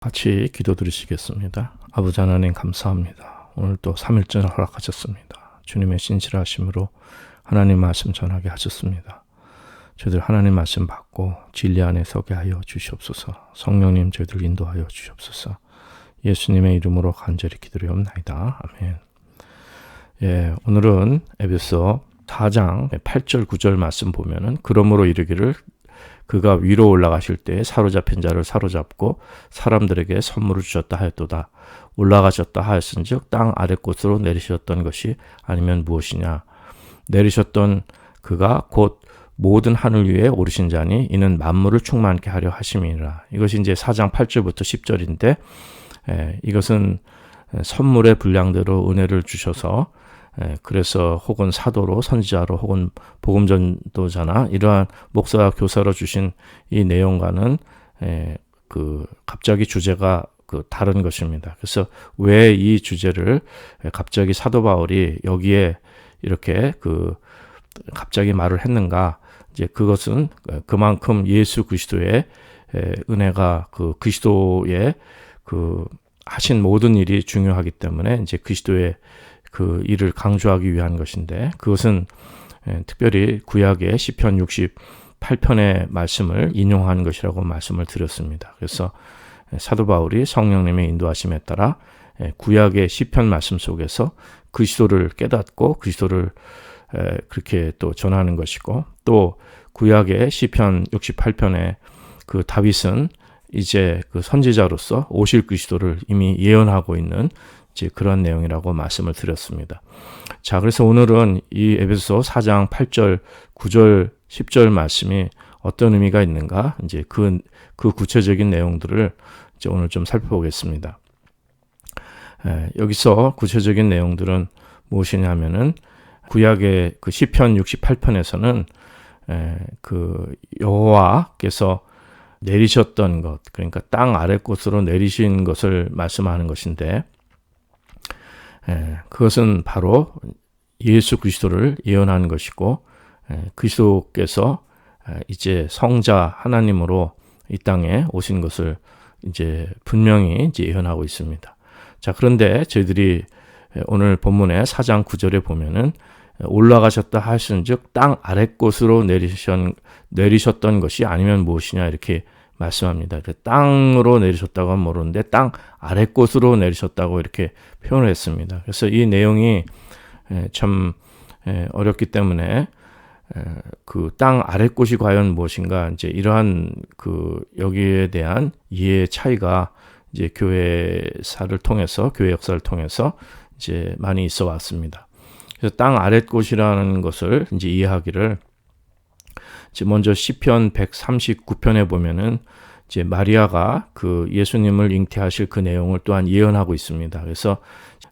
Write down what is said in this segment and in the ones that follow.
같이 기도 드리시겠습니다. 아버지 하나님 감사합니다. 오늘 또 3일절 허락하셨습니다. 주님의 신실하심으로 하나님 말씀 전하게 하셨습니다. 저희들 하나님 말씀 받고 진리 안에 서게 하여 주시옵소서. 성령님 저희들 인도하여 주시옵소서. 예수님의 이름으로 간절히 기도드리옵나이다. 아멘. 오늘은 에베소 4장 8절 9절 말씀 보면은 그러므로 이르기를 그가 위로 올라가실 때 사로잡힌 자를 사로잡고 사람들에게 선물을 주셨다 하였도다. 올라가셨다 하였은즉 땅 아랫곳으로 내리셨던 것이 아니면 무엇이냐. 내리셨던 그가 곧 모든 하늘 위에 오르신 자니 이는 만물을 충만케 하려 하심이니라. 이것이 이제 4장 8절부터 10절인데 이것은 선물의 분량대로 은혜를 주셔서 그래서 혹은 사도로 선지자로 혹은 복음전도자나 이러한 목사와 교사로 주신 이 내용과는 갑자기 주제가 다른 것입니다. 그래서 왜 이 주제를 갑자기 사도 바울이 여기에 이렇게 갑자기 말을 했는가? 이제 그것은 그만큼 예수 그리스도의 은혜가 그리스도의 하신 모든 일이 중요하기 때문에 이제 그리스도의 그 일을 강조하기 위한 것인데 그것은 특별히 구약의 시편 68편의 말씀을 인용한 것이라고 말씀을 드렸습니다. 그래서 사도 바울이 성령님의 인도하심에 따라 구약의 시편 말씀 속에서 그리스도를 깨닫고 그리스도를 그렇게 또 전하는 것이고 또 구약의 시편 68편의 그 다윗은 이제 그 선지자로서 오실 그리스도를 이미 예언하고 있는 이제 그런 내용이라고 말씀을 드렸습니다. 자, 그래서 오늘은 이 에베소 4장 8절, 9절, 10절 말씀이 어떤 의미가 있는가? 이제 그 구체적인 내용들을 이제 오늘 좀 살펴보겠습니다. 여기서 구체적인 내용들은 무엇이냐면은 구약의 그 시편 68편에서는 그 여호와께서 내리셨던 것, 그러니까 땅 아랫곳으로 내리신 것을 말씀하는 것인데 그것은 바로 예수 그리스도를 예언하는 것이고 그리스도께서 이제 성자 하나님으로 이 땅에 오신 것을 이제 분명히 이제 예언하고 있습니다. 자, 그런데 저희들이 오늘 본문의 4장 9절에 보면은 올라가셨다 하신즉 땅 아랫곳으로 내리셨던 것이 아니면 무엇이냐 이렇게 말씀합니다. 땅으로 내리셨다고 하면 모르는데 땅 아랫곳으로 내리셨다고 이렇게 표현을 했습니다. 그래서 이 내용이 참 어렵기 때문에 그 땅 아랫곳이 과연 무엇인가 이제 이러한 여기에 대한 이해의 차이가 이제 교회사를 통해서 교회 역사를 통해서 이제 많이 있어 왔습니다. 그래서 땅 아랫곳이라는 것을 이제 이해하기를 이제 먼저 시편 139편에 보면은 이제 마리아가 그 예수님을 잉태하실 그 내용을 또한 예언하고 있습니다. 그래서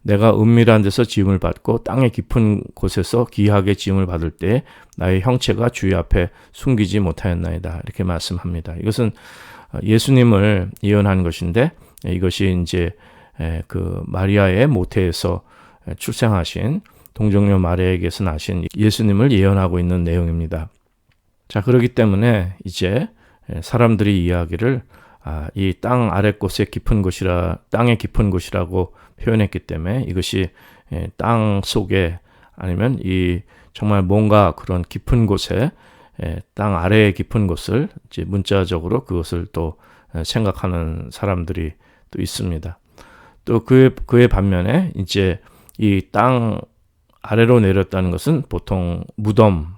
내가 은밀한 데서 지음을 받고 땅의 깊은 곳에서 기이하게 지음을 받을 때 나의 형체가 주의 앞에 숨기지 못하였나이다. 이렇게 말씀합니다. 이것은 예수님을 예언한 것인데 이것이 이제 그 마리아의 모태에서 출생하신 동정녀 마리아에게서 나신 예수님을 예언하고 있는 내용입니다. 자, 그렇기 때문에 이제 사람들이 이야기를 이 땅 아랫곳의 깊은 곳이라 땅의 깊은 곳이라고 표현했기 때문에 이것이 땅 속에 아니면 이 정말 뭔가 그런 깊은 곳에 땅 아래의 깊은 곳을 이제 문자적으로 그것을 또 생각하는 사람들이 또 있습니다. 또 그의 반면에 이제 이 땅 아래로 내렸다는 것은 보통 무덤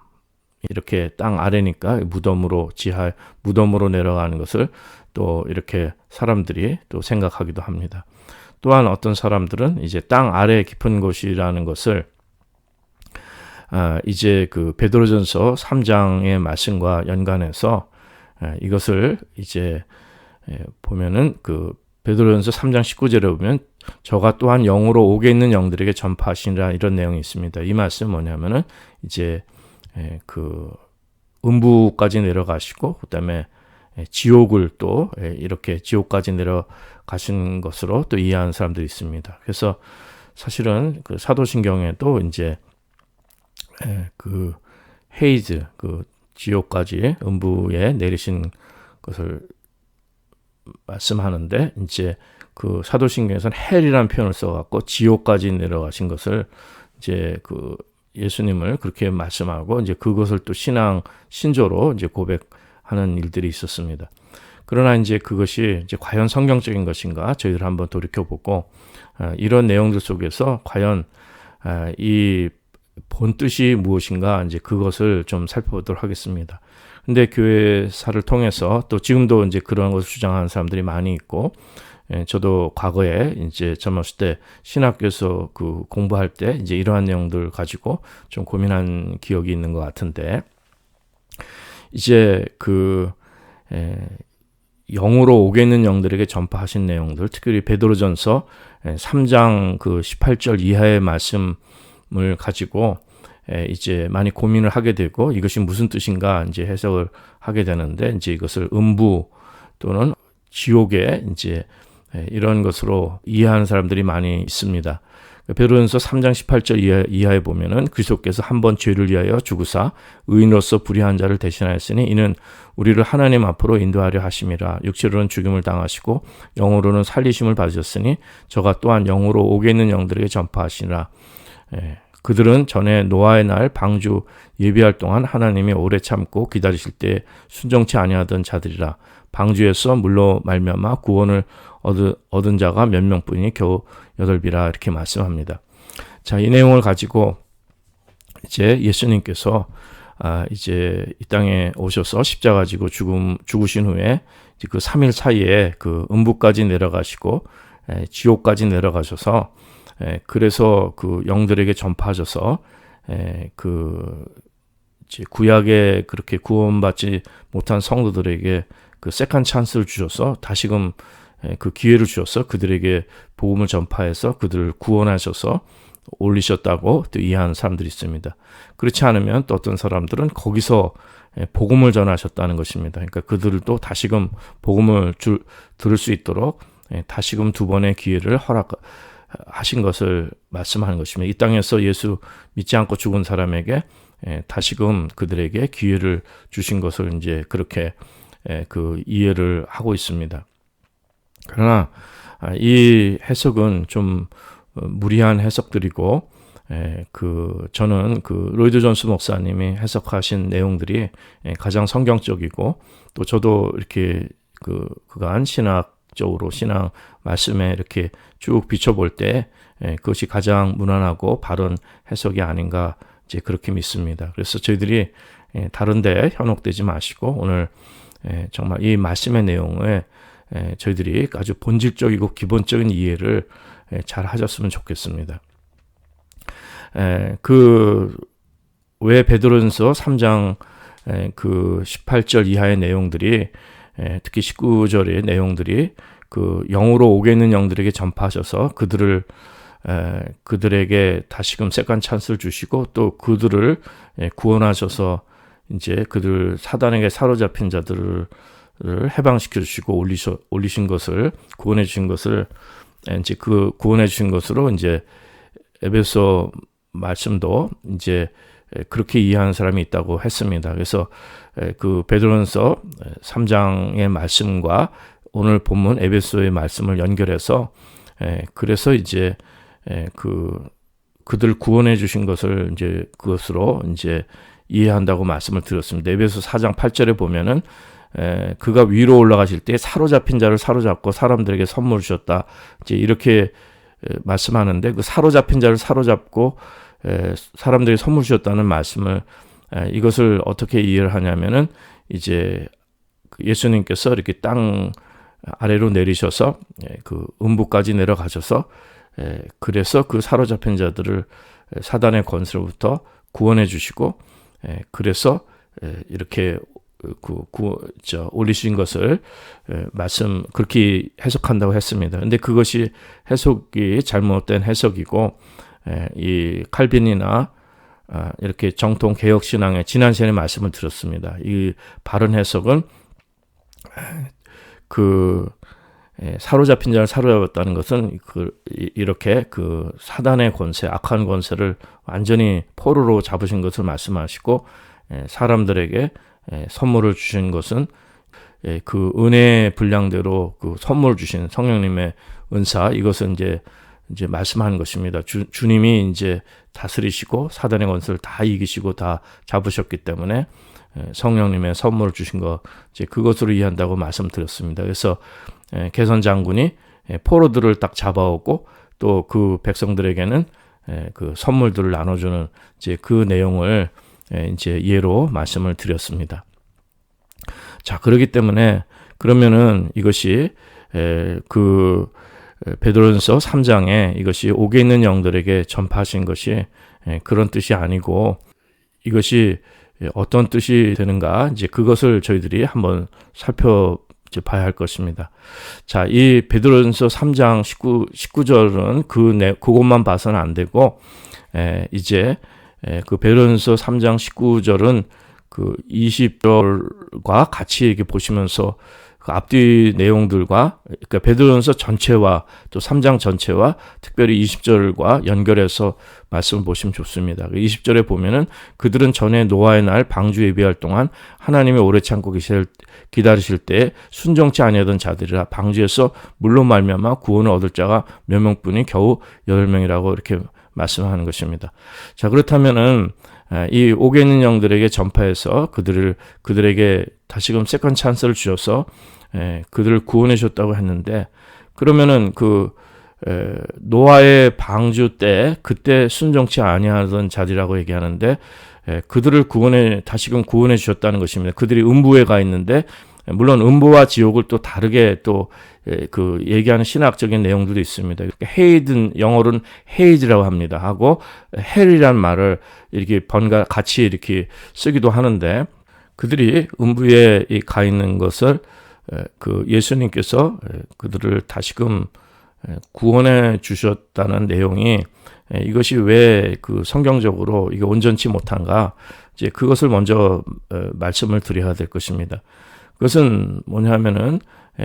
이렇게 땅 아래니까 무덤으로 내려가는 것을 또 이렇게 사람들이 또 생각하기도 합니다. 또한 어떤 사람들은 이제 땅 아래 깊은 곳이라는 것을 이제 그 베드로전서 3장의 말씀과 연관해서 이것을 이제 보면은 그 베드로전서 3장 19절에 보면 저가 또한 영으로 옥에 있는 영들에게 전파하시니라 이런 내용이 있습니다. 이 말씀은 뭐냐면은 이제 그 음부까지 내려가시고 그다음에 지옥을 또 이렇게 지옥까지 내려가신 것으로 또 이해하는 사람들이 있습니다. 그래서 사실은 그 사도신경에도 이제 그 헤이즈 그 지옥까지 음부에 내리신 것을 말씀하는데 이제 그 사도신경에서는 헬이라는 표현을 써갖고 지옥까지 내려가신 것을 이제 그 예수님을 그렇게 말씀하고 이제 그것을 또 신조로 이제 고백하는 일들이 있었습니다. 그러나 이제 그것이 이제 과연 성경적인 것인가 저희들 한번 돌이켜보고 이런 내용들 속에서 과연 이 본뜻이 무엇인가 이제 그것을 좀 살펴보도록 하겠습니다. 근데 교회사를 통해서 또 지금도 이제 그런 것을 주장하는 사람들이 많이 있고, 저도 과거에 이제 젊었을 때 신학교에서 그 공부할 때 이제 이러한 내용들 가지고 좀 고민한 기억이 있는 것 같은데, 이제 그 영으로 오겠는 영들에게 전파하신 내용들, 특별히 베드로전서 3장 그 18절 이하의 말씀을 가지고 이제 많이 고민을 하게 되고 이것이 무슨 뜻인가 이제 해석을 하게 되는데, 이제 이것을 음부 또는 지옥에 이제 이런 것으로 이해하는 사람들이 많이 있습니다. 베드로전서 3장 18절 이하에 보면은 그리스도께서 한 번 죄를 위하여 죽으사 의인으로서 불의한 자를 대신하였으니 이는 우리를 하나님 앞으로 인도하려 하심이라. 육체로는 죽임을 당하시고 영으로는 살리심을 받으셨으니 저가 또한 영으로 오게 있는 영들에게 전파하시니라. 그들은 전에 노아의 날 방주 예비할 동안 하나님이 오래 참고 기다리실 때 순종치 아니하던 자들이라. 방주에서 물로 말미암아 구원을 얻은 자가 몇 명뿐이니 겨우 8이라 이렇게 말씀합니다. 자, 이 내용을 가지고 이제 예수님께서 이제 이 땅에 오셔서 십자가 지고 죽으신 후에 이제 그 3일 사이에 그 음부까지 내려가시고 지옥까지 내려가셔서 그래서 그 영들에게 전파하셔서 그 이제 구약에 그렇게 구원받지 못한 성도들에게 그 세컨 찬스를 주셔서 다시금 그 기회를 주셔서 그들에게 복음을 전파해서 그들을 구원하셔서 올리셨다고 또 이해하는 사람들이 있습니다. 그렇지 않으면 또 어떤 사람들은 거기서 복음을 전하셨다는 것입니다. 그러니까 그들도 다시금 복음을 들을 수 있도록 다시금 두 번의 기회를 허락하신 것을 말씀하는 것입니다. 이 땅에서 예수 믿지 않고 죽은 사람에게 다시금 그들에게 기회를 주신 것을 이제 그렇게 그 이해를 하고 있습니다. 그러나 이 해석은 좀 무리한 해석들이고, 저는 그 로이드 존스 목사님이 해석하신 내용들이 가장 성경적이고, 또 저도 이렇게 그간 신학적으로 신앙 말씀에 이렇게 쭉 비춰볼 때 그것이 가장 무난하고 바른 해석이 아닌가 이제 그렇게 믿습니다. 그래서 저희들이 다른데 현혹되지 마시고 오늘 정말 이 말씀의 내용에 저희들이 아주 본질적이고 기본적인 이해를 잘 하셨으면 좋겠습니다. 왜 베드로전서 3장 그 18절 이하의 내용들이, 특히 19절의 내용들이 그 영으로 오게 있는 영들에게 전파하셔서 그들에게 다시금 세컨 찬스를 주시고 또 그들을 구원하셔서 이제 그들 사단에게 사로잡힌 자들을 해방시켜 주시고 올리신 것을, 구원해 주신 것을 이제 그 구원해 주신 것으로 이제 에베소 말씀도 이제 그렇게 이해하는 사람이 있다고 했습니다. 그래서 그 베드로전서 3장의 말씀과 오늘 본문 에베소의 말씀을 연결해서 그래서 이제 그들 구원해 주신 것을 이제 그것으로 이제 이해한다고 말씀을 드렸습니다. 에베소 4장 8절에 보면은 그가 위로 올라가실 때 사로잡힌 자를 사로잡고 사람들에게 선물을 주셨다. 이제 이렇게 말씀하는데, 그 사로잡힌 자를 사로잡고 사람들에게 선물 주셨다는 말씀을, 이것을 어떻게 이해를 하냐면은 이제 예수님께서 이렇게 땅 아래로 내리셔서 그 음부까지 내려가셔서 그래서 그 사로잡힌 자들을 사단의 권세로부터 구원해 주시고, 그래서 이렇게 올리신 것을 그렇게 해석한다고 했습니다. 근데 그것이 해석이 잘못된 해석이고, 이 칼빈이나 이렇게 정통 개혁 신앙의 지난 시간에 말씀을 드렸습니다. 이 바른 해석은 사로잡힌 자를 사로잡았다는 것은 이렇게 그 사단의 권세, 악한 권세를 완전히 포로로 잡으신 것을 말씀하시고, 사람들에게 선물을 주신 것은 그 은혜의 분량대로 그 선물 주신 성령님의 은사, 이것은 이제 말씀하는 것입니다. 주님이 이제 다스리시고 사단의 권세를 다 이기시고 다 잡으셨기 때문에 성령님의 선물을 주신 거, 이제 그것으로 이해한다고 말씀드렸습니다. 그래서 개선 장군이 포로들을 딱 잡아오고 또 그 백성들에게는 그 선물들을 나눠주는 이제 그 내용을 이제 예로 말씀을 드렸습니다. 자, 그렇기 때문에 그러면은 이것이 그 베드로전서 3장에 이것이 옥에 있는 영들에게 전파하신 것이 그런 뜻이 아니고 이것이 어떤 뜻이 되는가, 이제 그것을 저희들이 한번 살펴봐야 할 것입니다. 자, 이 베드로전서 3장 19절은 그것만 봐서는 안 되고, 이제 그 베드로전서 3장 19절은 그 20절과 같이 이렇게 보시면서 그 앞뒤 내용들과, 그러니까 베드로전서 전체와 또 3장 전체와 특별히 20절과 연결해서 말씀을 보시면 좋습니다. 20절에 보면은 그들은 전에 노아의 날 방주 예비할 동안 하나님의 오래 참고 기다리실 때 순종치 아니하던 자들이라 방주에서 물로 말미암아 구원을 얻을 자가 몇 명뿐이 겨우 8명이라고 이렇게 말씀하는 것입니다. 자, 그렇다면은 이 옥에 있는 영들에게 전파해서 그들에게 다시금 세컨 찬스를 주셔서 그들을 구원해 주셨다고 했는데, 그러면은 그 노아의 방주 때 그때 순종치 아니하던 자들이라고 얘기하는데, 그들을 다시금 구원해 주셨다는 것입니다. 그들이 음부에 가 있는데, 물론 음부와 지옥을 또 다르게 또 그 얘기하는 신학적인 내용들도 있습니다. 헤이든, 영어로는 헤이즈라고 합니다. 하고 헬이란 말을 이렇게 같이 이렇게 쓰기도 하는데, 그들이 음부에 가 있는 것을 그 예수님께서 그들을 다시금 구원해 주셨다는 내용이, 이것이 왜 그 성경적으로 이게 온전치 못한가, 이제 그것을 먼저 말씀을 드려야 될 것입니다. 그것은 뭐냐면은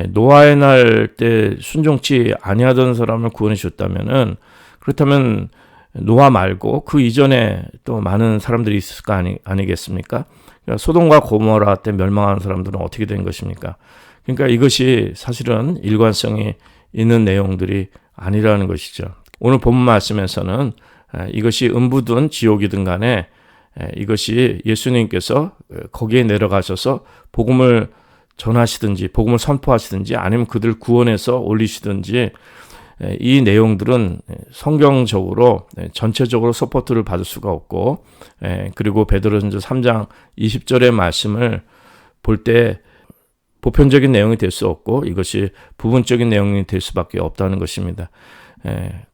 노아의 날 때 순종치 아니하던 사람을 구원해 주셨다면은, 그렇다면 노아 말고 그 이전에 또 많은 사람들이 있을 거 아니겠습니까? 그러니까 소돔과 고모라 때 멸망한 사람들은 어떻게 된 것입니까? 그러니까 이것이 사실은 일관성이 있는 내용들이 아니라는 것이죠. 오늘 본문 말씀에서는 이것이 음부든 지옥이든 간에 이것이 예수님께서 거기에 내려가셔서 복음을 전하시든지 복음을 선포하시든지 아니면 그들 구원해서 올리시든지, 이 내용들은 성경적으로 전체적으로 서포트를 받을 수가 없고, 그리고 베드로전서 3장 20절의 말씀을 볼 때 보편적인 내용이 될 수 없고 이것이 부분적인 내용이 될 수밖에 없다는 것입니다.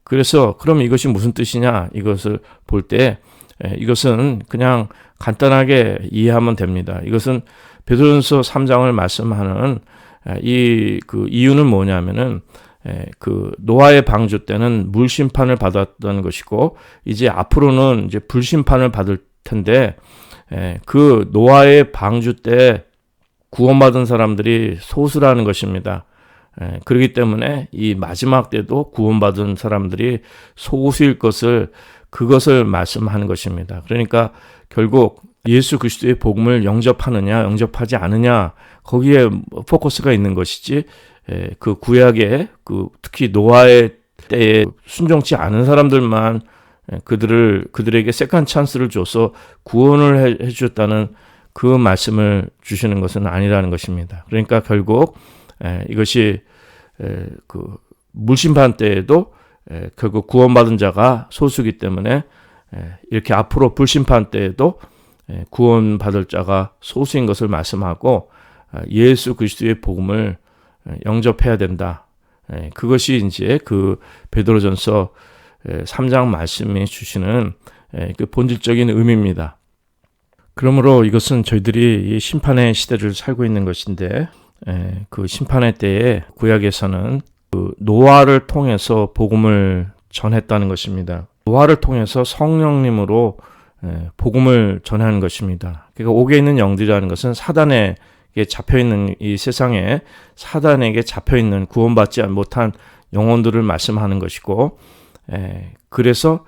그래서 그럼 이것이 무슨 뜻이냐, 이것을 볼 때 이것은 그냥 간단하게 이해하면 됩니다. 이것은 베드로전서 3장을 말씀하는 그 이유는 뭐냐면은 그 노아의 방주 때는 물 심판을 받았던 것이고, 이제 앞으로는 이제 불 심판을 받을 텐데, 그 노아의 방주 때 구원받은 사람들이 소수라는 것입니다. 그렇기 때문에 이 마지막 때도 구원받은 사람들이 소수일 그것을 말씀하는 것입니다. 그러니까 결국 예수 그리스도의 복음을 영접하느냐 영접하지 않느냐, 거기에 포커스가 있는 것이지, 그 구약의 특히 노아의 때에 순종치 않은 사람들만 그들에게 세컨 찬스를 줘서 구원을 해 주셨다는 그 말씀을 주시는 것은 아니라는 것입니다. 그러니까 결국 이것이 그 물심판 때에도 결국 구원받은 자가 소수이기 때문에, 이렇게 앞으로 불심판 때에도 구원받을 자가 소수인 것을 말씀하고, 예수 그리스도의 복음을 영접해야 된다. 그것이 이제 그 베드로전서 3장 말씀이 주시는 그 본질적인 의미입니다. 그러므로 이것은 저희들이 이 심판의 시대를 살고 있는 것인데, 그 심판의 때에 구약에서는 그 노아를 통해서 복음을 전했다는 것입니다. 노아를 통해서 성령님으로 복음을 전하는 것입니다. 그러니까 옥에 있는 영들이라는 것은 사단에게 잡혀있는, 이 세상에 사단에게 잡혀있는 구원받지 못한 영혼들을 말씀하는 것이고, 그래서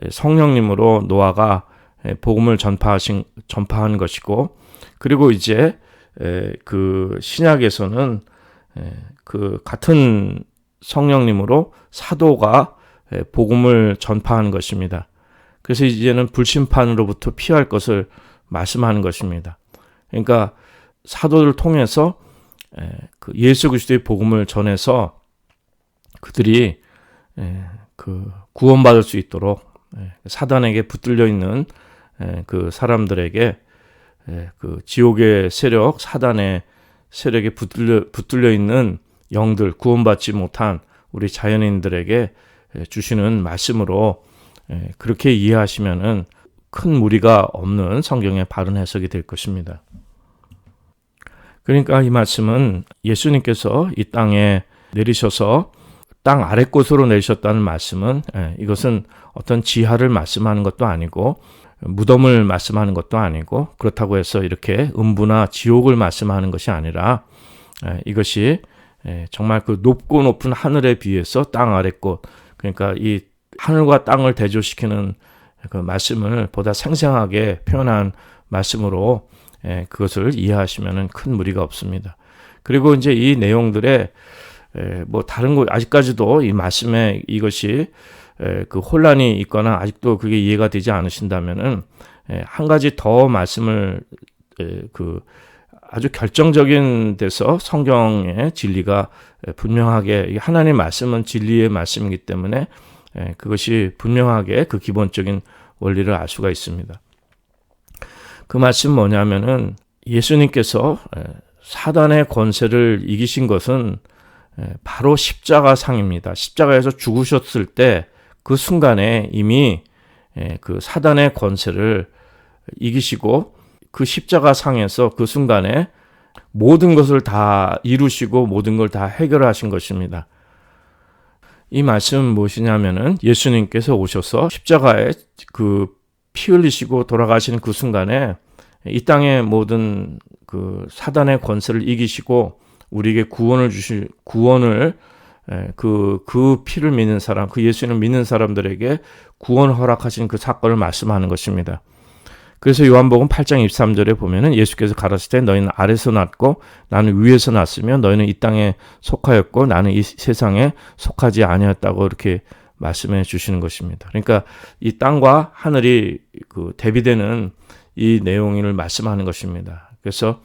성령님으로 노아가 복음을 전파한 것이고, 그리고 이제 그 신약에서는 그 같은 성령님으로 사도가 복음을 전파하는 것입니다. 그래서 이제는 불심판으로부터 피할 것을 말씀하는 것입니다. 그러니까 사도를 통해서 그 예수 그리스도의 복음을 전해서 그들이 그 구원받을 수 있도록 사단에게 붙들려 있는 그 사람들에게 그 지옥의 세력, 사단의 세력에 붙들려 있는 영들, 구원받지 못한 우리 자연인들에게 주시는 말씀으로 그렇게 이해하시면은 큰 무리가 없는 성경의 바른 해석이 될 것입니다. 그러니까 이 말씀은 예수님께서 이 땅에 내리셔서 땅 아랫곳으로 내리셨다는 말씀은 이것은 어떤 지하를 말씀하는 것도 아니고 무덤을 말씀하는 것도 아니고 그렇다고 해서 이렇게 음부나 지옥을 말씀하는 것이 아니라 이것이 정말 그 높고 높은 하늘에 비해서 땅 아랫곳, 그러니까 이 하늘과 땅을 대조시키는 그 말씀을 보다 생생하게 표현한 말씀으로 그것을 이해하시면 큰 무리가 없습니다. 그리고 이제 이 내용들에 뭐 다른 거 아직까지도 이 말씀에 이것이 그 혼란이 있거나 아직도 그게 이해가 되지 않으신다면은 한 가지 더 말씀을 그 아주 결정적인 데서 성경의 진리가 분명하게, 하나님 말씀은 진리의 말씀이기 때문에 그것이 분명하게 그 기본적인 원리를 알 수가 있습니다. 그 말씀 뭐냐면은 예수님께서 사단의 권세를 이기신 것은 바로 십자가상입니다. 십자가에서 죽으셨을 때 그 순간에 이미 그 사단의 권세를 이기시고 그 십자가상에서 그 순간에 모든 것을 다 이루시고 모든 걸 다 해결하신 것입니다. 이 말씀은 무엇이냐면은 예수님께서 오셔서 십자가에 그 피 흘리시고 돌아가시는 그 순간에 이 땅의 모든 그 사단의 권세를 이기시고 우리에게 구원을 그 피를 믿는 사람, 그 예수님을 믿는 사람들에게 구원을 허락하신 그 사건을 말씀하는 것입니다. 그래서 요한복음 8장 23절에 보면은 예수께서 가라사대 때 너희는 아래서 났고 나는 위에서 났으며 너희는 이 땅에 속하였고 나는 이 세상에 속하지 아니었다고 이렇게 말씀해 주시는 것입니다. 그러니까 이 땅과 하늘이 그 대비되는 이 내용을 말씀하는 것입니다. 그래서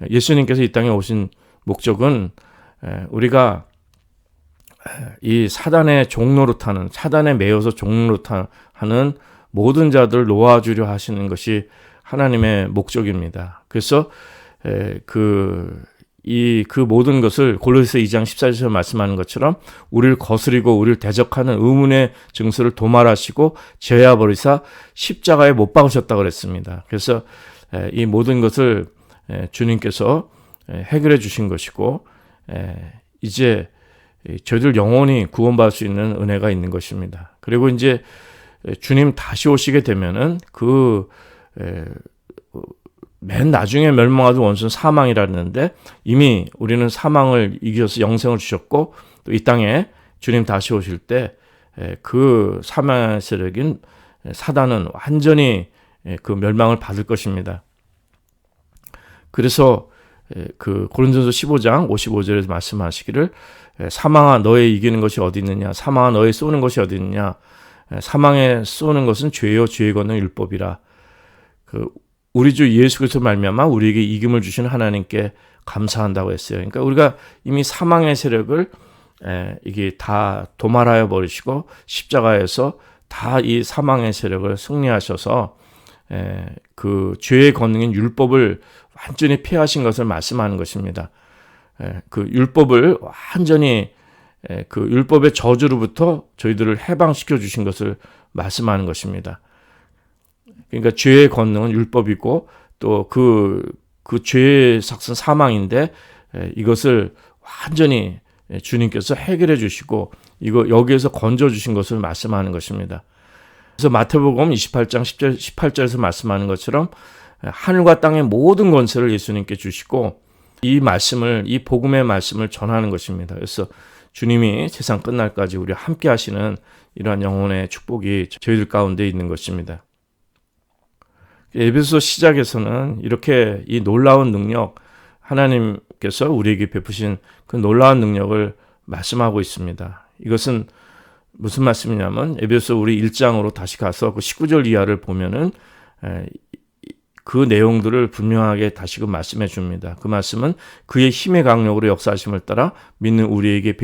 예수님께서 이 땅에 오신 목적은 우리가 이 사단의 종노릇하는, 사단에 매여서 종노릇하는 모든 자들을 놓아주려 하시는 것이 하나님의 목적입니다. 그래서 그 모든 것을 골로새서 2장 14절에서 말씀하는 것처럼 우리를 거스리고 우리를 대적하는 의문의 증서를 도말하시고 제어 버리사 십자가에 못 박으셨다고 그랬습니다. 그래서 이 모든 것을 주님께서 해결해 주신 것이고 이제 저희들 영원히 구원받을 수 있는 은혜가 있는 것입니다. 그리고 이제 주님 다시 오시게 되면은 맨 나중에 멸망하는 원수는 사망이라는데 이미 우리는 사망을 이겨서 영생을 주셨고 또 이 땅에 주님 다시 오실 때 그 사망의 세력인 사단은 완전히 그 멸망을 받을 것입니다. 그래서 그 고린도서 15장 55절에서 말씀하시기를 사망아 너의 이기는 것이 어디 있느냐, 사망아 너의 쏘는 것이 어디 있느냐, 사망에 쏘는 것은 죄요 죄의 권능 율법이라. 우리 주 예수 그리스도 말미암아 우리에게 이김을 주신 하나님께 감사한다고 했어요. 그러니까 우리가 이미 사망의 세력을 이게 다 도말하여 버리시고 십자가에서 다 이 사망의 세력을 승리하셔서 그 죄의 권능인 율법을 완전히 폐하신 것을 말씀하는 것입니다. 그 율법을 완전히 그 율법의 저주로부터 저희들을 해방시켜 주신 것을 말씀하는 것입니다. 그러니까 죄의 권능은 율법이고 또 그 죄의 삭은 사망인데 이것을 완전히 주님께서 해결해 주시고 여기에서 건져 주신 것을 말씀하는 것입니다. 그래서 마태복음 28장 18절에서 말씀하는 것처럼 하늘과 땅의 모든 권세를 예수님께 주시고 이 복음의 말씀을 전하는 것입니다. 그래서 주님이 세상 끝날까지 우리와 함께 하시는 이러한 영혼의 축복이 저희들 가운데 있는 것입니다. 에베소 시작에서는 이렇게 이 놀라운 능력, 하나님께서 우리에게 베푸신 그 놀라운 능력을 말씀하고 있습니다. 이것은 무슨 말씀이냐면 에베소 우리 1장으로 다시 가서 그 19절 이하를 보면은 그 내용들을 분명하게 다시금 말씀해 줍니다. 그 말씀은 그의 힘의 강력으로 역사하심을 따라 믿는 우리에게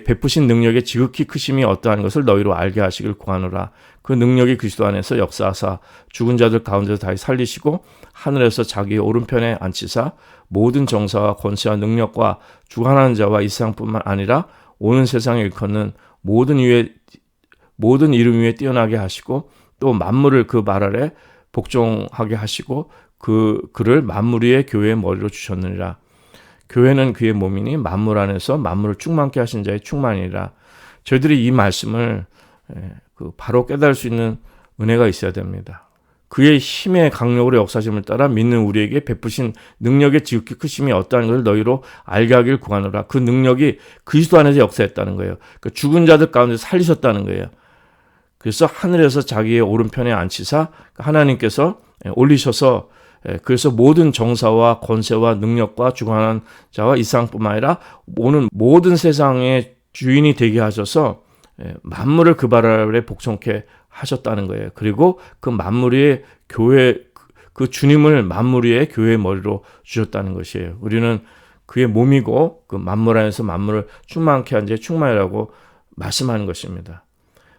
베푸신 능력의 지극히 크심이 어떠한 것을 너희로 알게 하시길 구하노라. 그 능력이 그리스도 안에서 역사하사 죽은 자들 가운데서 다시 살리시고 하늘에서 자기의 오른편에 앉히사 모든 정사와 권세와 능력과 주관하는 자와 이 세상뿐만 아니라 오는 세상에 일컫는 모든 이름 위에 뛰어나게 하시고 또 만물을 그 말 아래 복종하게 하시고 그를 만물 위의 교회의 머리로 주셨느니라. 교회는 그의 몸이니 만물 안에서 만물을 충만케 하신 자의 충만이라. 저희들이 이 말씀을 바로 깨달을 수 있는 은혜가 있어야 됩니다. 그의 힘의 강력으로 역사심을 따라 믿는 우리에게 베푸신 능력의 지극히 크심이 어떠한 것을 너희로 알게 하길 구하노라. 그 능력이 그리스도 안에서 역사했다는 거예요. 그 죽은 자들 가운데 살리셨다는 거예요. 그래서 하늘에서 자기의 오른편에 앉히사 하나님께서 올리셔서 그래서 모든 정사와 권세와 능력과 주관하는 자와 이 세상뿐만 아니라 오는 모든 세상의 주인이 되게 하셔서 만물을 그 발 아래 복종케 하셨다는 거예요. 그리고 그 만물의 교회, 그 주님을 만물의 교회의 머리로 주셨다는 것이에요. 우리는 그의 몸이고 그 만물 안에서 만물을 충만케 한 자의 충만이라고 말씀하는 것입니다.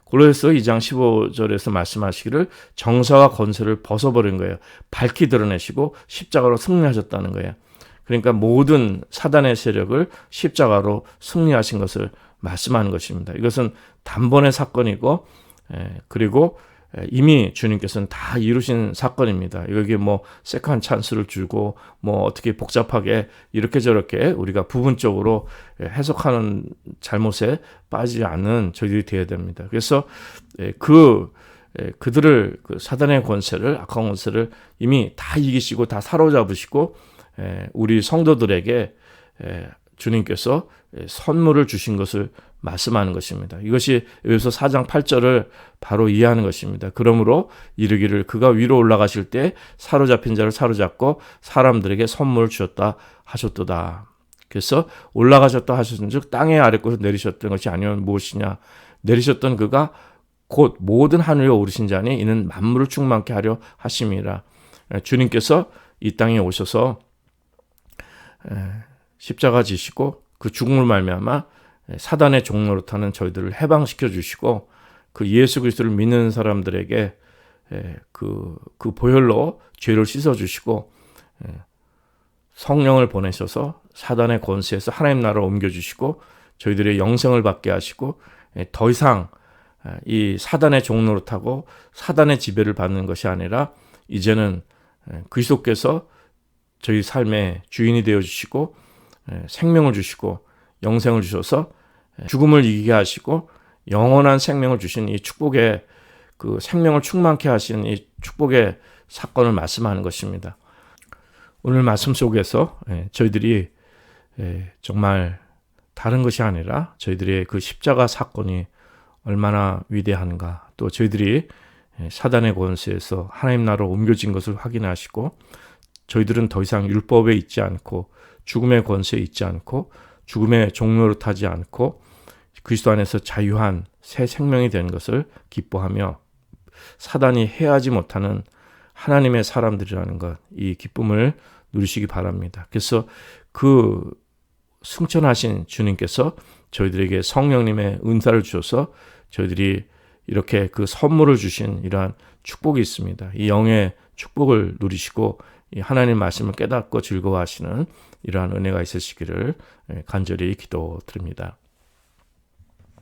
골로새서 2장 15절에서 말씀하시기를 정사와 권세를 벗어버린 거예요. 밝히 드러내시고 십자가로 승리하셨다는 거예요. 그러니까 모든 사단의 세력을 십자가로 승리하신 것을 말씀하는 것입니다. 이것은 단번의 사건이고 그리고 이미 주님께서는 다 이루신 사건입니다. 이게 뭐 세컨 찬스를 주고 뭐 어떻게 복잡하게 이렇게 저렇게 우리가 부분적으로 해석하는 잘못에 빠지지 않는 저희들이 되어야 됩니다. 그래서 그들을 그 사단의 권세를 악한 권세를 이미 다 이기시고 다 사로잡으시고 우리 성도들에게 주님께서 선물을 주신 것을 말씀하는 것입니다. 이것이 여기서 4장 8절을 바로 이해하는 것입니다. 그러므로 이르기를 그가 위로 올라가실 때 사로잡힌 자를 사로잡고 사람들에게 선물을 주셨다 하셨도다. 그래서 올라가셨다 하셨은 즉 땅의 아랫곳으로 내리셨던 것이 아니면 무엇이냐. 내리셨던 그가 곧 모든 하늘에 오르신 자니 이는 만물을 충만케 하려 하심이라. 주님께서 이 땅에 오셔서 십자가 지시고 그 죽음을 말미암아 사단의 종노릇하는 저희들을 해방시켜 주시고 그 예수 그리스도를 믿는 사람들에게 그 보혈로 죄를 씻어 주시고 성령을 보내셔서 사단의 권세에서 하나님 나라로 옮겨 주시고 저희들의 영생을 받게 하시고 더 이상 이 사단의 종노릇하고 사단의 지배를 받는 것이 아니라 이제는 그리스도께서 저희 삶의 주인이 되어 주시고 생명을 주시고 영생을 주셔서 죽음을 이기게 하시고 영원한 생명을 주신 이 축복의 그 생명을 충만케 하신 이 축복의 사건을 말씀하는 것입니다. 오늘 말씀 속에서 저희들이 정말 다른 것이 아니라 저희들의 그 십자가 사건이 얼마나 위대한가, 또 저희들이 사단의 권세에서 하나님 나라로 옮겨진 것을 확인하시고 저희들은 더 이상 율법에 있지 않고 죽음의 권세에 있지 않고 죽음의 종로를 타지 않고 그리스도 안에서 자유한 새 생명이 된 것을 기뻐하며 사단이 해하지 못하는 하나님의 사람들이라는 것, 이 기쁨을 누리시기 바랍니다. 그래서 그 승천하신 주님께서 저희들에게 성령님의 은사를 주셔서 저희들이 이렇게 그 선물을 주신 이러한 축복이 있습니다. 이 영의 축복을 누리시고 이 하나님 말씀을 깨닫고 즐거워하시는 이러한 은혜가 있으시기를 간절히 기도드립니다.